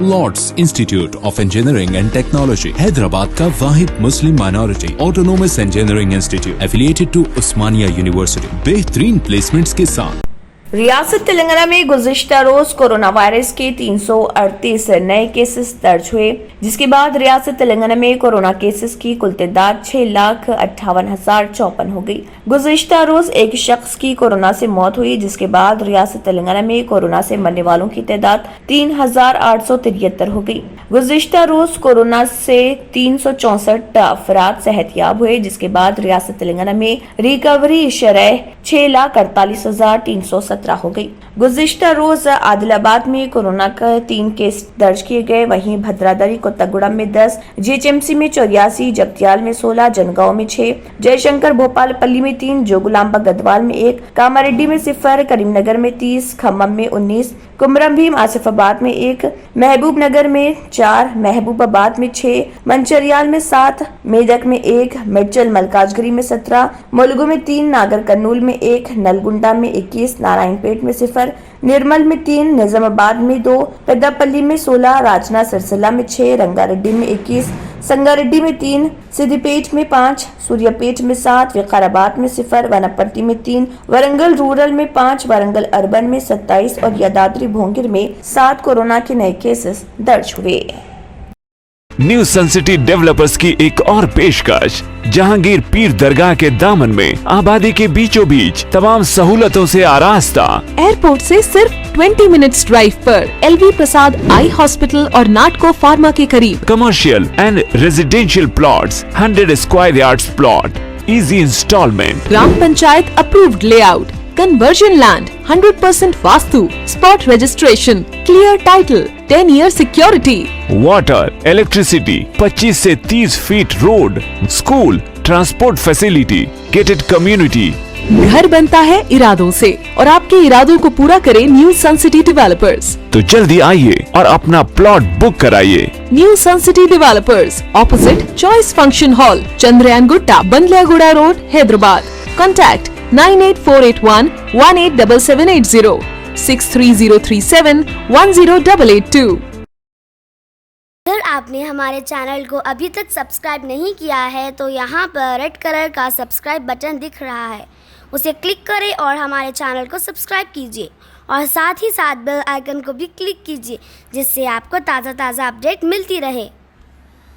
Lord's institute of engineering and technology Hyderabad का वाहिद मुस्लिम minority autonomous engineering institute affiliated to Osmania university बेहतरीन placements के साथ। रियासत तेलंगाना में गुज़िश्ता रोज कोरोना वायरस के 338 नए केसेस दर्ज हुए, जिसके बाद रियासत तेलंगाना में कोरोना केसेस की कुल तादाद 6,58,054 हो गई। गुज़िश्ता रोज एक शख्स की कोरोना से मौत हुई, जिसके बाद रियासत तेलंगाना में कोरोना से मरने वालों की तादाद 3,873 हो गई। गुज़िश्ता रोज कोरोना से 364 अफराद सेहतयाब हुए, जिसके बाद रियासत तेलंगाना में रिकवरी शरह 6,48,317 हो गई। गुज़िश्ता रोज आदिलाबाद में कोरोना का 3 केस दर्ज किए गए, वहीं भद्रादरी कोत्तागुड़म में 10, जीएचएमसी में 84, जगतियाल में 16, जनगांव में 6, जयशंकर भोपालपल्ली में 3, जोगुलांबा गदवाल में 1, कामारेड्डी में 0, करीमनगर में 30, खम्मम में 19, कुमरम भीम आसिफाबाद में 1, महबूब नगर में 4, महबूबाबाद में 6, मंचरियाल में 7, मेदक में 1, मिर्चल मलकाजगिरी में 17, मुलुगु में 3, नागर कर्नूल में 1, नलगुंडा में 21, नारायणपेट में 0, निर्मल में 3, निजामाबाद में 2, पेद्दापल्ली में 16, राजना सिरसिला में 6, रंगारेड्डी में 21, संगारेड्डी में 3, सिद्दीपेट में 5, सूर्यापेट में 7, विकाराबाद में 0, वनपट्टी में 3, वरंगल रूरल में 5, वरंगल अर्बन में 27 और यादाद्री भोंगिर में 7 कोरोना के नए केसेस दर्ज हुए। न्यू सन सिटी डेवलपर्स की एक और पेशकश जहांगीर पीर दरगाह के दामन में आबादी के बीचों बीच तमाम सहूलतों से आरास्ता, एयरपोर्ट से सिर्फ 20 मिनट्स ड्राइव पर LV प्रसाद आई हॉस्पिटल और नाटको फार्मा के करीब। Commercial and residential plots, 100 square yards plot, easy installment, gram panchayat approved layout, conversion land, 100% vastu, spot registration, clear title, 10 year security, water, electricity, 25 से 30 feet road, school, transport facility, gated community. घर बनता है इरादों से और आपके इरादों को पूरा करे न्यू सन सिटी डेवलपर्स। तो जल्दी आइए और अपना प्लॉट बुक कराइए। New sun city developers, opposite choice function hall, Chandrayangutta, Bandlaguda road, Hyderabad. Contact 98481 187780, 63037 10882। अगर आपने हमारे चैनल को अभी तक सब्सक्राइब नहीं किया है तो यहाँ पर रेड कलर का सब्सक्राइब बटन दिख रहा है, उसे क्लिक करें और हमारे चैनल को सब्सक्राइब कीजिए और साथ ही साथ बेल आइकन को भी क्लिक कीजिए, जिससे आपको ताज़ा अपडेट मिलती रहे।